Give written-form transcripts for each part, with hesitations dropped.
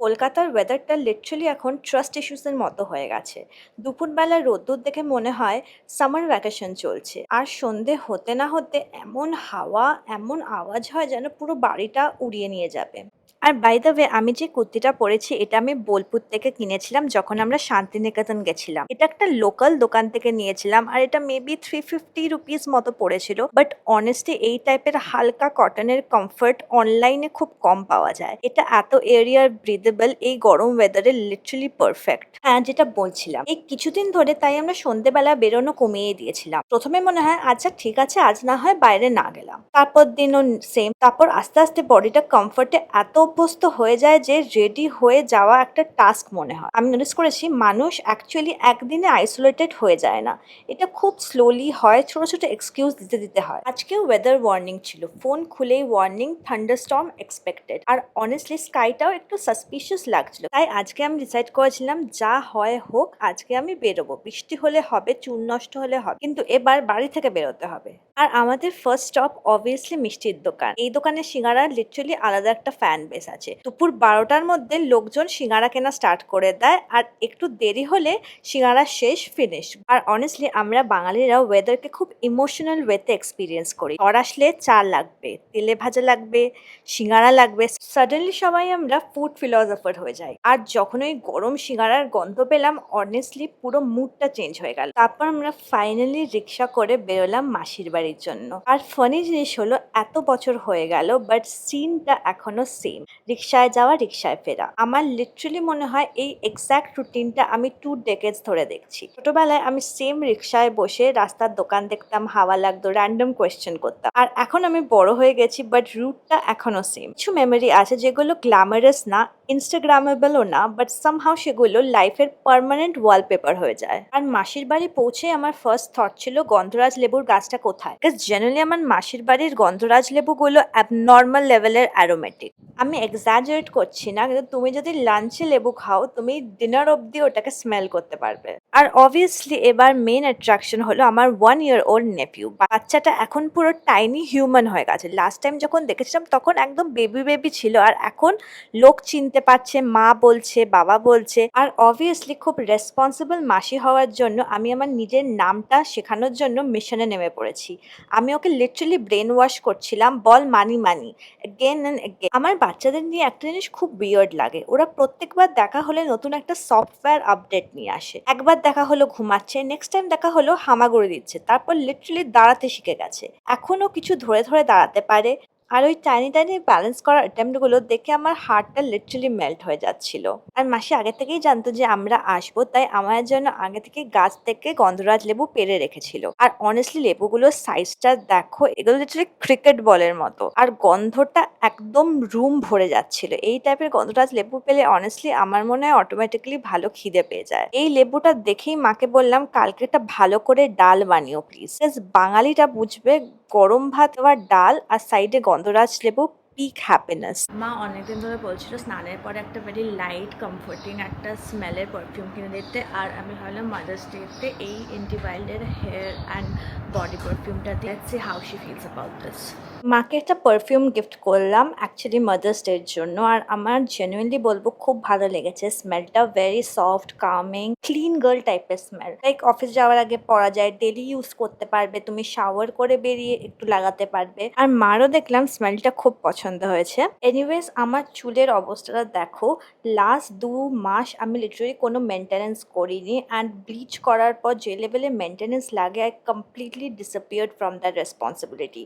কলকাতার ওয়েদারটা লিটারালি এখন ট্রাস্ট ইস্যুসের মতো হয়ে গেছে। দুপুরবেলা রোদ্দুর দেখে মনে হয় সামার ভ্যাকেশন চলছে। আর সন্ধে হতে না হতে এমন হাওয়া, এমন আওয়াজ হয় যেন পুরো বাড়িটা উড়িয়ে নিয়ে যাবে। আর বাই দ্য ওয়ে আমি যে কুর্তিটা পরেছি এটা আমি বোলপুর থেকে কিনেছিলাম যখন আমরা শান্তিনিকেতন গেছিলাম। এটা একটা লোকাল দোকান থেকে নিয়েছিলাম আর এটা মেবি 350 রুপিস মতো পড়েছিল। বাট অনেস্টলি এই টাইপের হালকা কটনের কমফর্ট অনলাইনে খুব কম পাওয়া যায়। এটা এত এয়ারি আর ব্রিদেবল, এই গরম ওয়েদারে লিটারালি পারফেক্ট। হ্যাঁ, যেটা বলছিলাম, এই কিছুদিন ধরে তাই আমরা সন্ধ্যেবেলা বেরোনো কমিয়ে দিয়েছিলাম। প্রথমে মনে হয় আচ্ছা ঠিক আছে, আজ না হয় বাইরে না গেলাম। তারপর দিনও সেম। তারপর আস্তে আস্তে বডিটা কমফর্টে এত অভ্যস্ত হয়ে যায় যে রেডি হয়ে যাওয়া একটা টাস্ক মনে হয়। আমি নোটিস করেছি মানুষ অ্যাকচুয়ালি একদিনে আইসোলেটেড হয়ে যায় না, এটা খুব স্লোলি হয়, ছোট ছোট এক্সকিউজ দিতে দিতে হয়। আজকেও ওয়েদার ওয়ার্নিং ছিল, ফোন খুলেই ওয়ার্নিং থান্ডারস্টর্ম এক্সপেক্টেড। আর অনেস্টলি স্কাইটাও একটু সাসপিশিয়াস লাগছিল, তাই আজকে আমি ডিসাইড করেছিলাম যা হয় হোক, আজকে আমি বেরোবো। বৃষ্টি হলে হবে, চুল নষ্ট হলে হবে, কিন্তু এবার বাড়ি থেকে বেরোতে হবে। আর আমাদের ফার্স্ট স্টপ অবভিয়াসলি মিষ্টির দোকান। এই দোকানের সিঙ্গারা লিটারালি আলাদা একটা ফ্যান বেস আছে। দুপুর 12টার মধ্যে লোকজন সিঙ্গারা কেনা স্টার্ট করে দেয়, আর একটু দেরি হলে সিঙ্গারা শেষ, ফিনিশ। আর অনেস্টলি আমরা বাঙালিরা ওয়েদারকে খুব ইমোশনাল ওয়েতে এক্সপিরিয়েন্স করি। ঝড় আসলে চা লাগবে, তেলে ভাজা লাগবে, সিঙ্গারা লাগবে। সাডেনলি সবাই আমরা ফুড ফিলসফার হয়ে যাই। আর যখন ওই গরম সিঙ্গারার গন্ধ পেলাম, অনেস্টলি পুরো মুডটা চেঞ্জ হয়ে গেল। তারপর আমরা ফাইনালি রিক্সা করে বেরোলাম মাসির বাড়ির জন্য। আর ফানি জিনিস হলো, এত বছর হয়ে গেল বাট সিনটা এখনো সেম। রিক্সায় যাওয়া, রিক্সায় ফেরা। আমার লিটারালি মনে হয় এই এক্সাক্ট রুটিনটা আমি 2 decades ধরে দেখছি। ছোটবেলায় আমি সেম রিক্সায় বসে রাস্তার দোকান দেখতাম, হাওয়া লাগতো, র্যান্ডম কোয়েশ্চেন করতাম। আর এখন আমি বড় হয়ে গেছি বাট রুটটা এখনো সেম। কিছু মেমোরি আছে যেগুলো গ্ল্যামারাস না, ইনস্টাগ্রামেবলও না, বাট সামহাও সেগুলো লাইফের পার্মানেন্ট ওয়ালপেপার হয়ে যায়। আর মাসির বাড়ি পৌঁছে আমার ফার্স্ট থট ছিল গন্ধরাজ লেবুর গাছটা কোথায়। বিকজ জেনারেলি আমার মাসির বাড়ির গন্ধরাজ লেবুগুলো অ্যাবনর্মাল লেভেলের অ্যারোমেটিক। আমি এক্সাজারেট করছি না, কিন্তু তুমি যদি লাঞ্চে লেবু খাও, তুমি ডিনার অব্দি ওটাকে স্মেল করতে পারবে। আর অবভিয়াসলি এবার মেন অ্যাট্রাকশন হলো আমার 1 year old নেফিউ। বাচ্চাটা এখন পুরো টাইনি হিউম্যান হয়ে গেছে। লাস্ট টাইম যখন দেখেছিলাম তখন একদম বেবি বেবি ছিল, আর এখন লোক চিনতে পারছে, মা বলছে, বাবা বলছে। আর অবভিয়াসলি খুব রেসপন্সিবল মাসি হওয়ার জন্য আমি আমার নিজের নামটা শেখানোর জন্য মিশনে নেমে পড়েছি। আমি ওকে লিটারালি ব্রেন ওয়াশ করছিলাম, বল মানি মানি, এগেন অ্যান্ড এগেন। আমার বাচ্চাদের নিয়ে একটা জিনিস খুব উইয়ার্ড লাগে, ওরা প্রত্যেকবার দেখা হলে নতুন একটা সফটওয়্যার আপডেট নিয়ে আসে। একবার দেখা হলো ঘুমাচ্ছে, নেক্সট টাইম দেখা হলো হামাগুড়ি দিচ্ছে, তারপর লিটারালি দাঁড়াতে শিখে গেছে, এখনো কিছু ধরে ধরে দাঁড়াতে পারে। আর ওই টাইনি টাইনি ব্যালেন্স করার অ্যাটেম্প্টগুলো দেখে আমার হার্টটা লিটারালি মেল্ট হয়ে যাচ্ছিল। আর মাসি আগে থেকেই জানতো যে আমরা আসবো, তাই আমার জন্য আগে থেকে গাছ থেকে গন্ধরাজ লেবু পেড়ে রেখেছিল। আর অনেস্টলি লেবুগুলোর সাইজটা দেখো, এগুলো লিটারালি ক্রিকেট বলের মতো। আর গন্ধটা একদম রুম ভরে যাচ্ছিল। এই টাইপের গন্ধরাজ লেবু পেলে অনেস্টলি আমার মনে হয় অটোমেটিক্যালি ভালো খিদে পেয়ে যায়। এই লেবুটা দেখেই মাকে বললাম কালকে একটা ভালো করে ডাল বানিও প্লিজ। বাঙালিটা বুঝবে, গরম ভাত আর ডাল আর সাইডে গন্ধরাজ লেবু, পিক হ্যাপিনেস। মা অনেকদিন ধরে বলছিল স্নানের পরে একটা ভেরি লাইট কমফোর্টিং একটা স্মেলের পারফিউম কিনে দিতে, আর আমি ভাবলাম মাদার্স ডেতে এই ইন্টি ওয়াইল্ডের হেয়ার অ্যান্ড বডি পারফিউমটা দিয়ে C how she feels about this. মাকে একটা পারফিউম গিফট করলাম অ্যাকচুয়ালি মাদার্স ডের জন্য, আর আমার জেনুইনলি বলবো খুব ভালো লেগেছে। স্মেলটা very soft, coming, clean girl টাইপের স্মেল। লাইক অফিস যাওয়ার আগে পরা যায়, ডেলি ইউজ করতে পারবে, তুমি শাওয়ার করে বেরিয়ে একটু লাগাতে পারবে। আর মারও দেখলাম স্মেলটা খুব পছন্দ হয়েছে। এনিওয়েজ আমার চুলের অবস্থাটা দেখো, লাস্ট 2 মাস আমি লিটারালি কোনো মেনটেনেন্স করিনি, অ্যান্ড ব্লিচ করার পর যে লেভেলে মেনটেনেন্স লাগে, I completely disappeared from that responsibility.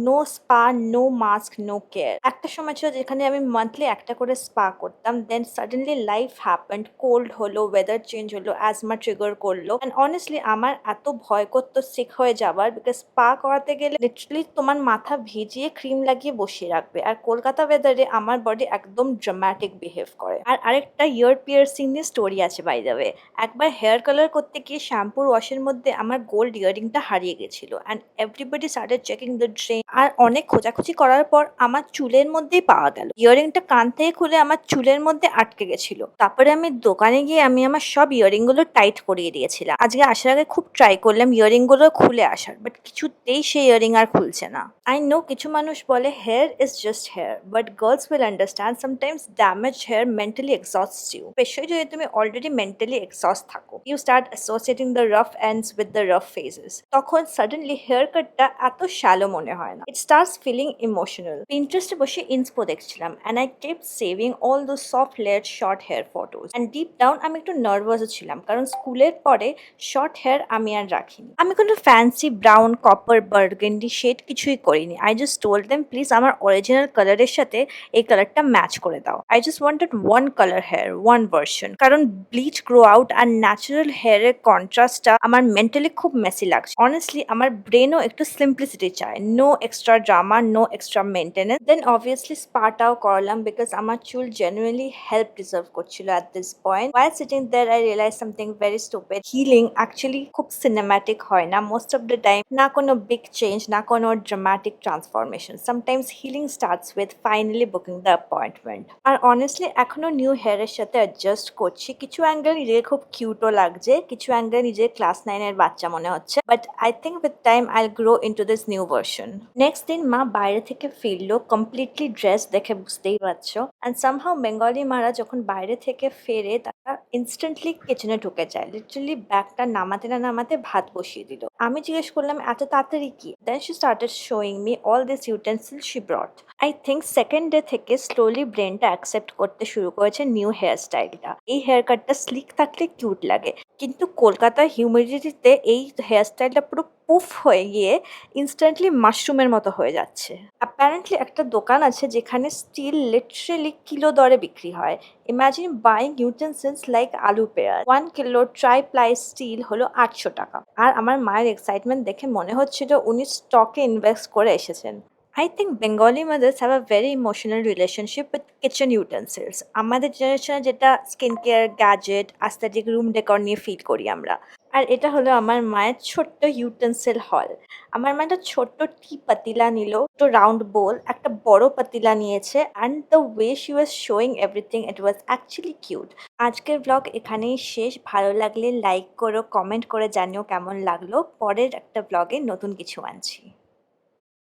No spa, no mask, no care. একটা সময় ছিল যেখানে আমি মান্থলি একটা করে স্পা করতাম, দেন সাডেনলি লাইফ হ্যাপেন্ড, কোল্ড হলো, ওয়েদার চেঞ্জ হলো, অ্যাজমা ট্রিগার করলো, অ্যান্ড অনেস্টলি আমার এত ভয় করতো সিক হয়ে যাবার, বিকজ স্পা করাতে গেলে লিটারালি তোমার মাথা ভিজিয়ে ক্রিম লাগিয়ে বসিয়ে রাখবে। আর কলকাতা ওয়েদারে আমার বডি একদম ড্রামাটিক বিহেভ করে। আর আরেকটা ইয়ার পিয়ার্সিং নিয়ে স্টোরি আছে বাই দ্য ওয়ে। একবার হেয়ার কালার করতে গিয়ে শ্যাম্পুর ওয়াশের মধ্যে আমার গোল্ড ইয়ারিংটা হারিয়ে গেছিল, and everybody started checking the drain. আর অনেক খোঁজাখুঁজি করার পর আমার চুলের মধ্যেই পাওয়া গেল। ইয়ারিংটা কান থেকে খুলে আমার চুলের মধ্যে আটকে গেছিল। তারপরে আমি দোকানে গিয়ে আমি আমার সব ইয়ারিং গুলো টাইট করিয়ে দিয়েছিলাম। আজকে আসার আগে খুব ট্রাই করলাম ইয়ারিং গুলো খুলে আসার, বাট কিছুতেই সেই ইয়ারিং আর খুলছে না। আই নো কিছু মানুষ বলে hair is just just hair, but girls will understand sometimes damaged hair mentally exhausts you. Especially যদি তুমি already mentally exhaust থাকো। You start associating the rough ends with the rough phases. তখন suddenly haircutটা এত shallow মনে হয় না। It starts feeling emotional. Pinterest এ বসে inspo দেখছিলাম and I kept saving all those soft layered short hair photos. And deep down আমি একটু নার্ভাসও ছিলাম কারণ স্কুলের পরে শর্ট হেয়ার আমি আর রাখিনি। আমি কোনো fancy brown, copper, burgundy shade কিছুই করিনি। I just told them please আমার অরিজিনাল কালারের সাথে এই কালারটা ম্যাচ করে দাও। I just wanted one color hair, one version. কারণ ব্লিচ গ্রো আউট আর ন্যাচারাল হেয়ারের কন্ট্রাস্টটা আমার মেন্টালি খুব মেসি লাগছে। অনেস্টলি আমার ব্রেনও একটু সিম্পলিসিটি চায়। No extra drama, no extra maintenance. Then obviously স্পাটাও করলাম বিকজ আমার চুল জেনুইনলি হেল্প ডিজার্ভ করছিল at this point. While sitting there, I realized something very stupid. Healing actually খুব সিনেম্যাটিক হয় না most of the time. না কোনো big change, না কোনো dramatic transformation. Sometimes healing starts with finally booking the appointment. আর honestly এখনো new হেয়ারের সাথে অ্যাডজাস্ট করছি। কিছু অ্যাঙ্গেল নিজেকে খুব কিউটও লাগছে, কিছু অ্যাঙ্গেল নিজে ক্লাস 9 এর বাচ্চা মনে হচ্ছে। But I think with time I'll grow into this new version. Next দিন মা বাইরে থেকে ফিরলো কমপ্লিটলি ড্রেস দেখে বুঝতেই পারছো। অ্যান্ড সামহাউ বেঙ্গলি মারা যখন বাইরে থেকে ফেরে তারা ইনস্ট্যান্টলি কিচেনে ঢুকে যায়। লিটারালি ব্যাগটা নামাতে না নামাতে ভাত বসিয়ে দিল। আমি জিজ্ঞেস করলাম এত তাড়াতাড়ি কি? Then she started showing me all this utensil she brought. I think second day থেকে স্লোলি ব্রেনটা অ্যাকসেপ্ট করতে শুরু করেছে নিউ হেয়ার স্টাইলটা। এই হেয়ার কাটটা স্লিক থাকলে কিউট লাগে, কিন্তু কলকাতার হিউমিডিটিতে এই হেয়ার স্টাইলটা পুরো পুফ হয়ে গিয়ে ইনস্ট্যান্টলি মাশরুমের মতো হয়ে যাচ্ছে। অ্যাপারেন্টলি একটা দোকান আছে যেখানে স্টিল লিটারেলি কিলো দরে বিক্রি হয়। ইমাজিন বাইং ইউটেন্সিলস লাইক আলু পেঁয়াজ। 1 কিলো ট্রাই প্লাই স্টিল হলো 800 টাকা। আর আমার মায়ের এক্সাইটমেন্ট দেখে মনে হচ্ছিল উনি স্টকে ইনভেস্ট করে এসেছেন। I think Bengali mothers have a very emotional relationship with kitchen utensils. আমাদের জেনারেশনে যেটা skin care, gadget, aesthetic room decor নিয়ে ফিল করি আমরা। আর এটা হলো আমার মায়ের ছোট্ট ইউটেন্সিল হল। আমার মা একটা ছোট্ট টি পাতিলা নিল, একটা রাউন্ড বোল, একটা বড় পাতিলা নিয়েছে and the way she was showing everything it was actually cute. আজকের ব্লগ এখানেই শেষ। ভালো লাগলে লাইক করো, কমেন্ট করে জানিও কেমন লাগলো। পরের একটা ব্লগে নতুন কিছু আনছি।